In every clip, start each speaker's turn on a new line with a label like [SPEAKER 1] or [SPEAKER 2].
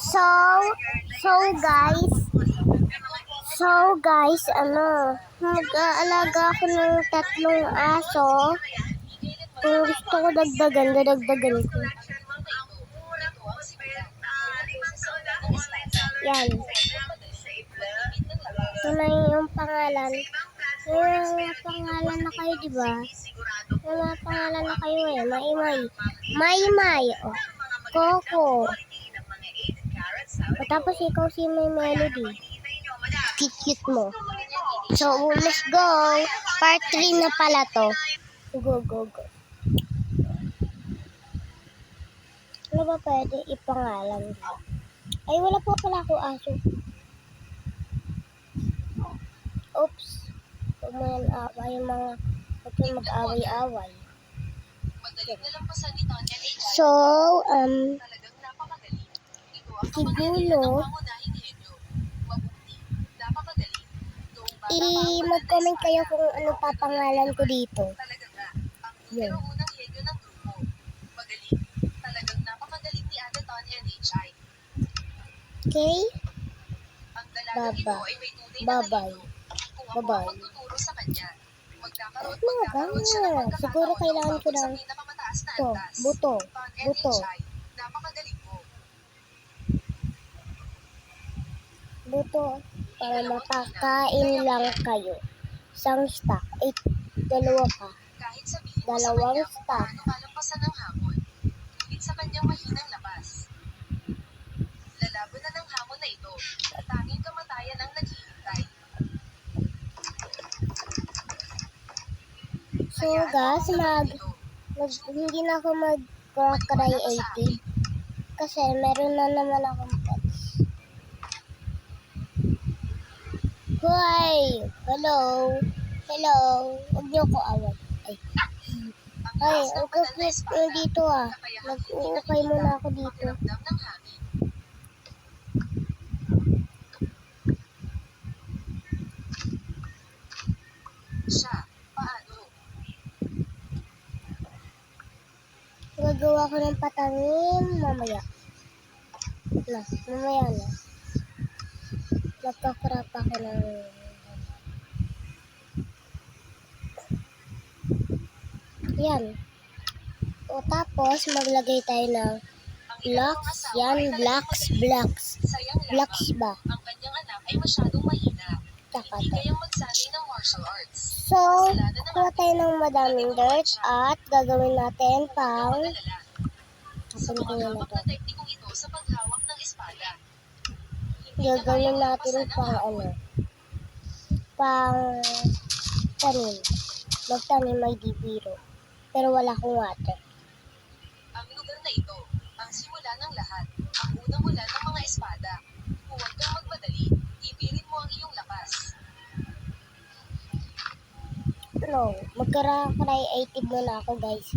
[SPEAKER 1] So, so guys, mag-aalaga ako ng 3 aso. Kung gusto ko dadagdagan ko. Yan. Ito na yung pangalan. May mga pangalan na kayo, diba? May mga pangalan na kayo eh. Maymay. Oh. Coco. Tapos ikaw si May Melody. Cute mo. So, let's go. Part 3 na pala to. Go. Ano ba pwede ipangalan? Ay, wala po pala ako aso. Oops. Huwag yung mag-away-away. So, siguro, mag-comment kayo kung ano papangalan ko dito. Yun. Okay? Bye-bye. Mga ganyan. Siguro kailangan ko ng buto. Buto para makakain lang kayo. Isang stock. 2 pa. 2 stock.
[SPEAKER 2] Sa kanyang mahinang labas. Lalaban na ng hamon na ito at tanging kamatayan ang naghihintay.
[SPEAKER 1] So guys, hindi na ako mag-creative kasi meron na naman akong pets. Hi! Hello! Huwag niyo ko awat. Ay, ang cute dito ah. Nag-uukay muna ako dito.
[SPEAKER 2] Siya, paano?
[SPEAKER 1] Gagawa ko ng patanim mamaya. Mamaya na. Magkakrap ako ng... Yan. O tapos, maglagay tayo ng blocks. Yan, blocks. Blocks ba?
[SPEAKER 2] Ang kanyang anak ay masyadong mahina.
[SPEAKER 1] Tsaka
[SPEAKER 2] Hindi
[SPEAKER 1] to.
[SPEAKER 2] kayang magsabi ng martial arts.
[SPEAKER 1] So, kuha tayo ng madaming dirt at gagawin natin pang...
[SPEAKER 2] Sa mga hawak na teknikong ito sa paghawak ng espada.
[SPEAKER 1] Gagawin natin pang tanim. Magtanim may di biro. Pero wala akong water.
[SPEAKER 2] Ang lugar na ito, ang simula ng lahat, ang unang mula ng mga espada. Huwag kang magmadali, ibirin mo ang iyong lakas.
[SPEAKER 1] No, magkara-creative muna ako guys.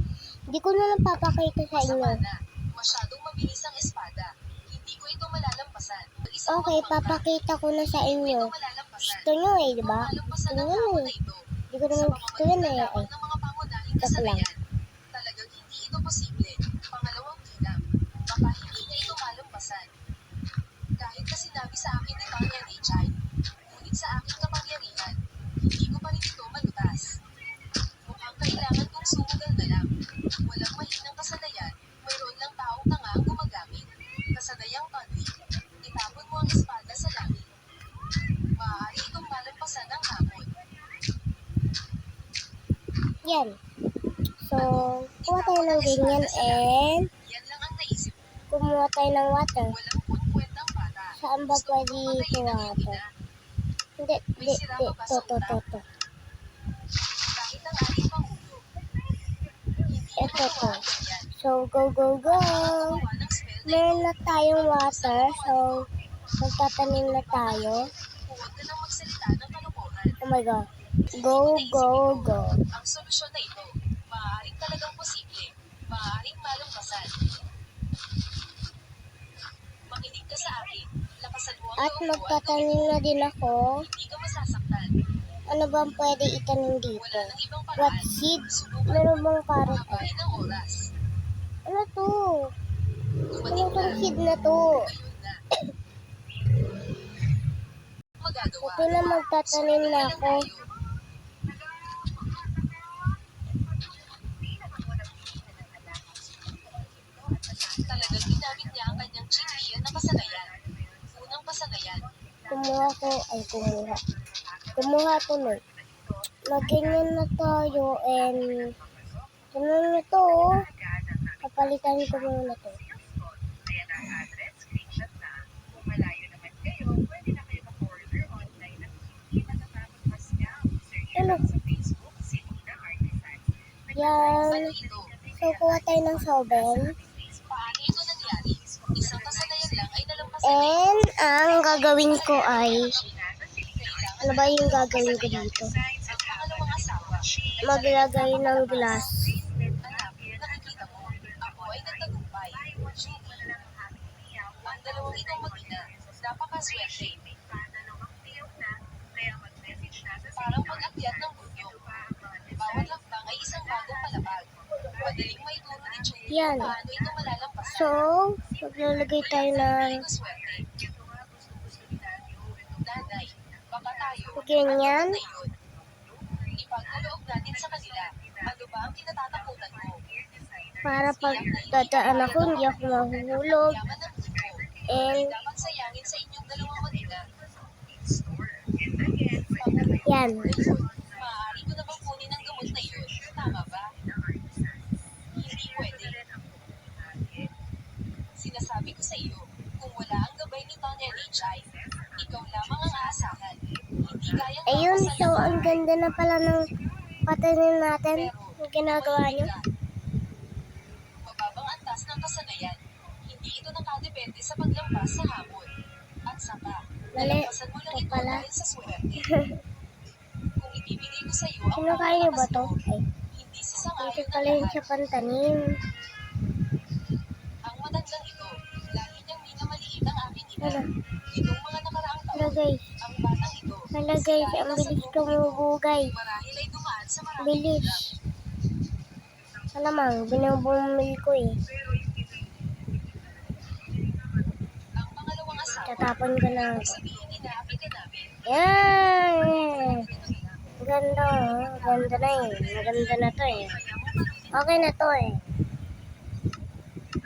[SPEAKER 1] Hindi ko na papakita sa inyo.
[SPEAKER 2] Masama na, masyadong mabilis ang espada. Hindi ko ito malalampasan.
[SPEAKER 1] Okay, papakita ko na sa inyo. Gusto nyo eh, diba? Gusto nyo eh. Hindi ko naman gusto yan eh. Ito lang.
[SPEAKER 2] Talagang hindi ito posible. Pangalawang bilang, baka hindi niya ito malampasan. Kahit na sinabi sa akin ni Tanya Nichay, ngunit sa aking kapangyarihan, hindi ko pa rin ito malutas. Mukhang kailangan kong sumugal na lang. Walang mahinang kasanayan, mayroon lang taong tanga ang gumagamit. Kasanayang country, itapon mo ang espada sa langit. Maaari itong malampasan ng hamon.
[SPEAKER 1] Yan. So, kuha tayo ng ganyan and
[SPEAKER 2] Yan lang ang naisip ko.
[SPEAKER 1] kumuha tayo ng water.
[SPEAKER 2] Walang kwentang bata.
[SPEAKER 1] Saan ba pwede ito water? Hindi. To.
[SPEAKER 2] Kahit ang ating pangulo.
[SPEAKER 1] Ito. So, go. Meron na tayong water. So, magtatanim na tayo.
[SPEAKER 2] Huwag ka nang magsalita ng kalokohan.
[SPEAKER 1] Oh my God. Go.
[SPEAKER 2] Ang solusyon na ito, maaaring talagang posible. Maaaring malampasan. Makinig ka sa akin. Lakasan mo ang
[SPEAKER 1] At
[SPEAKER 2] loob mo
[SPEAKER 1] magtatanim na din ako.
[SPEAKER 2] hindi ka masasaktan.
[SPEAKER 1] Ano ba ang pwede itanim dito?
[SPEAKER 2] Wala nang ibang
[SPEAKER 1] What
[SPEAKER 2] paraan.
[SPEAKER 1] seed?
[SPEAKER 2] Subukan
[SPEAKER 1] Meron
[SPEAKER 2] mo.
[SPEAKER 1] bang carrot?
[SPEAKER 2] Habain ang oras.
[SPEAKER 1] Ano to?
[SPEAKER 2] Dumating
[SPEAKER 1] Ano
[SPEAKER 2] na.
[SPEAKER 1] tong seed na to?
[SPEAKER 2] Ngayon na. magagawa.
[SPEAKER 1] Ito na magtatanim na ako.
[SPEAKER 2] Talagang ginamit niya ang kanyang chinlian na pasanayan. Unang pasanayan.
[SPEAKER 1] Kumuha tuloy. Magganyan na tayo and sunod na to. Kapalitan ko muna to. Ano? Yan. So, kuha tayo ng shovel.
[SPEAKER 2] Paano ito nangyari? Isang pasanayan lang ay nalampasan
[SPEAKER 1] And ang gagawin ko ay,
[SPEAKER 2] kailangan
[SPEAKER 1] ano ba yung gagawin ko dito?
[SPEAKER 2] ang pangalawang asawa.
[SPEAKER 1] Maglagay ng glass.
[SPEAKER 2] Anak, nakikita mo, ako ay nagtagumpay. Judy. Ang dalawang itong mag-ina, napakaswerte. Parang pag-akyat ng bundok. Bawat hakbang ay isang bagong palabag. Madaling maituro ni Judy
[SPEAKER 1] Yan.
[SPEAKER 2] kung paano ito malalampasan.
[SPEAKER 1] So, maglalagay tayo ng
[SPEAKER 2] Hindi ko swerte. Nanay, baka tayo,
[SPEAKER 1] ganyan.
[SPEAKER 2] na yun. Ipagkaloob natin sa kanila. Ano ba ang kinatatakutan mo?
[SPEAKER 1] Para pag dadaan ako, hindi ako mahuhulog.
[SPEAKER 2] Yaman ng buko.
[SPEAKER 1] And,
[SPEAKER 2] Dapat sayangin sa inyong dalawang mag-ina.
[SPEAKER 1] yan.
[SPEAKER 2] Maaari ko na bang kunin ang gamot na yun? Tama ba? Hindi pwede. Sinasabi ko sa iyo, kung wala ang gabay ni Tanya Nichay, ikaw lamang ang aasahan. Hindi kayang
[SPEAKER 1] Ayun, so ang ganda na pala ng patanin natin. Yung ginagawa niyo.
[SPEAKER 2] Mababang antas ng kasanayan. Hindi ito nakadepende sa paglampas sa hamon. At saka,
[SPEAKER 1] Mali.
[SPEAKER 2] nalampasan mo lang
[SPEAKER 1] Ito
[SPEAKER 2] ito
[SPEAKER 1] pala.
[SPEAKER 2] dahil sa swerte. Kung ibibigay ko sa iyo ang
[SPEAKER 1] Sino kaya ba to?
[SPEAKER 2] pangalakas
[SPEAKER 1] Ay,
[SPEAKER 2] hindi sasangayon
[SPEAKER 1] dito
[SPEAKER 2] ng
[SPEAKER 1] pala yung
[SPEAKER 2] lahat.
[SPEAKER 1] sa pantanim.
[SPEAKER 2] Ang matandang ito, lagi niyang minamaliit ang aking ina.
[SPEAKER 1] Ano?
[SPEAKER 2] Itong mga nakaraang
[SPEAKER 1] Hala
[SPEAKER 2] taon,
[SPEAKER 1] guys.
[SPEAKER 2] ang batang ito,
[SPEAKER 1] Hala guys, ang bilis kumubugay.
[SPEAKER 2] marahil ay dumaan sa maraming
[SPEAKER 1] Bilis. Alamang, binubumil ko eh.
[SPEAKER 2] ang pangalawang asawa.
[SPEAKER 1] Tatapon ko na.
[SPEAKER 2] Sabihin inaapi ka namin.
[SPEAKER 1] Yan! Ganda, ganda na eh. Maganda na to eh. Okay na to eh.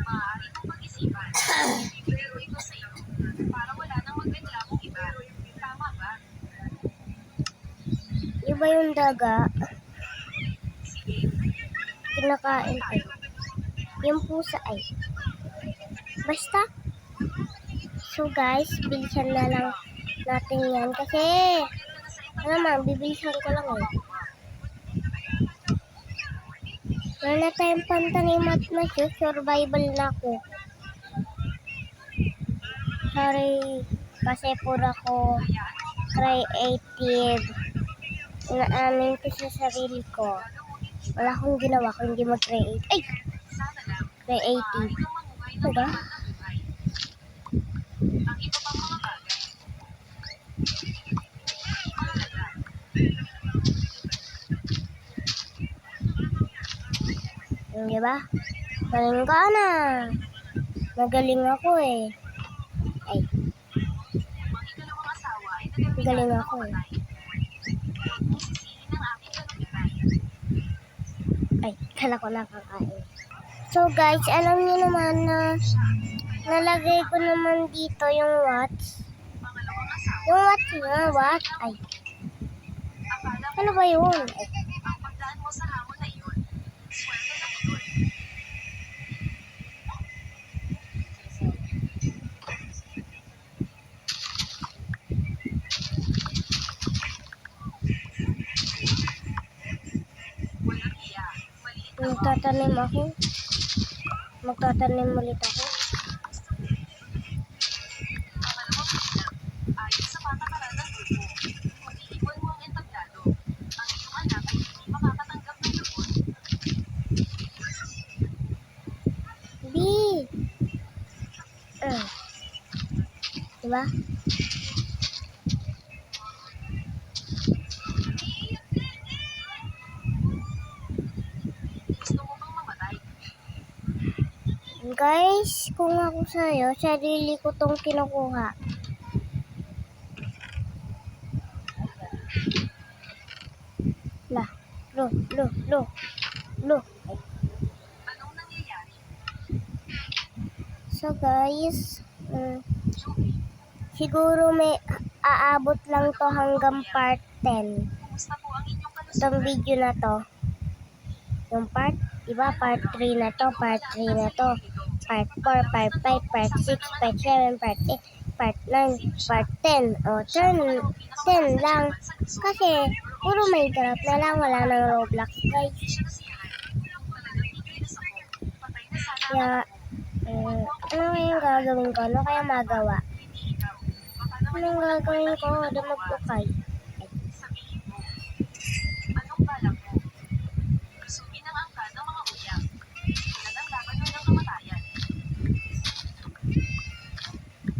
[SPEAKER 2] Maaari mong pag-isipan. Pero ito sa iyo, para wala nang magreklamong iba. Tama ba?
[SPEAKER 1] Iba yung daga. Kinakain ay. Yung pusa ay. Basta. So guys, bilisan na lang natin yan. Kasi, alam bibilisan ko lang eh. Wala na tayong pantanim at survival na ako. Sorry, kasi pura ko creative. Inaamin ko sa sarili ko. Wala akong ginawa kung hindi mag-create. Ay! Creative. Diba?
[SPEAKER 2] Ang iba pang mga bagay.
[SPEAKER 1] Diba? Galing ka na. Magaling ako eh. Ay,
[SPEAKER 2] Ang ikalawang asawa ay nagkaroon
[SPEAKER 1] galing ako eh.
[SPEAKER 2] sisihin ng aking kalupitan.
[SPEAKER 1] Ay, kala ko nakakain. So guys, alam niyo naman na nalagay ko naman dito yung watch.
[SPEAKER 2] Pangalawang asawa,
[SPEAKER 1] Yung watch nga, watch. Ay,
[SPEAKER 2] akala mo
[SPEAKER 1] ano ba yun? Ay,
[SPEAKER 2] ang pagdaan mo sa hamon na iyon, swerte lang iyon. Walang iya, maliit na
[SPEAKER 1] magtatanim ako. Magtatanim ulit ako.
[SPEAKER 2] pangalawang bilang. Ayon sa patakaran ng grupo, kung iiwan mo ang entablado, ang iyong anak ay hindi makakatanggap ng lubot.
[SPEAKER 1] B. Diba?
[SPEAKER 2] Gusto mo bang mamatay?
[SPEAKER 1] Guys, kung ako sa'yo, sarili ko tong kinukuha. La. Lo.
[SPEAKER 2] Anong nangyayari?
[SPEAKER 1] So guys,
[SPEAKER 2] Juby,
[SPEAKER 1] siguro may aabot lang to hanggang part 10.
[SPEAKER 2] kumusta po ang inyong
[SPEAKER 1] Itong
[SPEAKER 2] kalusugan?
[SPEAKER 1] video na to. Yung part, diba? Part 3 na to, part 3 na to. Part 4, part 5, part 6, part 7, part 8, part 9, part 10. O, 10 lang. Kasi, puro Minecraft na lang, wala nang Roblox, guys.
[SPEAKER 2] Siya nasiyahan. Kung talagang ikinis ako, patay na sana ang
[SPEAKER 1] Kaya,
[SPEAKER 2] anak mo.
[SPEAKER 1] ano kayang gagawin ko? Ano kaya magawa?
[SPEAKER 2] Hindi ikaw. Baka naman
[SPEAKER 1] Anong
[SPEAKER 2] yung
[SPEAKER 1] gagawin ko? Ano magpukay?
[SPEAKER 2] sabihin mo. Anong balak mo? Isumin ang angkan ng mga uyak. Ilan ang laban mo ng kamatayan?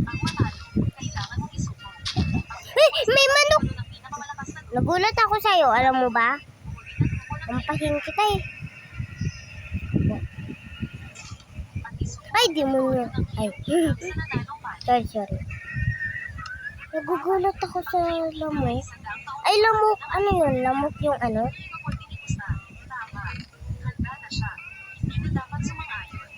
[SPEAKER 2] Ang manalo, kailangan mong isuko.
[SPEAKER 1] May manok!
[SPEAKER 2] Ang pinakamalakas na grupo,
[SPEAKER 1] Nagulat ako sa'yo, alam mo ba?
[SPEAKER 2] huli ng grupo ng
[SPEAKER 1] Ampahin kita eh.
[SPEAKER 2] at isuko
[SPEAKER 1] Ay, di mo na. Ay,
[SPEAKER 2] sa nanalong panig.
[SPEAKER 1] sorry. Nagugulat ako sa lamok.
[SPEAKER 2] Isandang taon
[SPEAKER 1] Ay, lamok. Ano yun? Lamok yung ano?
[SPEAKER 2] Cortinius na. Tama. Handa na siya. Hindi na dapat sumang-ayon.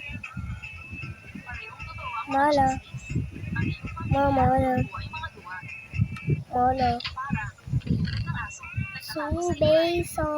[SPEAKER 2] Parehong totoo ang mga
[SPEAKER 1] Mala.
[SPEAKER 2] chismis. Ang iyong
[SPEAKER 1] Mama,
[SPEAKER 2] pamilya
[SPEAKER 1] wala.
[SPEAKER 2] po ay mga duwa.
[SPEAKER 1] Wala.
[SPEAKER 2] Para, tulad ng aso, nagtatago sa
[SPEAKER 1] Si
[SPEAKER 2] ibahay.
[SPEAKER 1] Beso.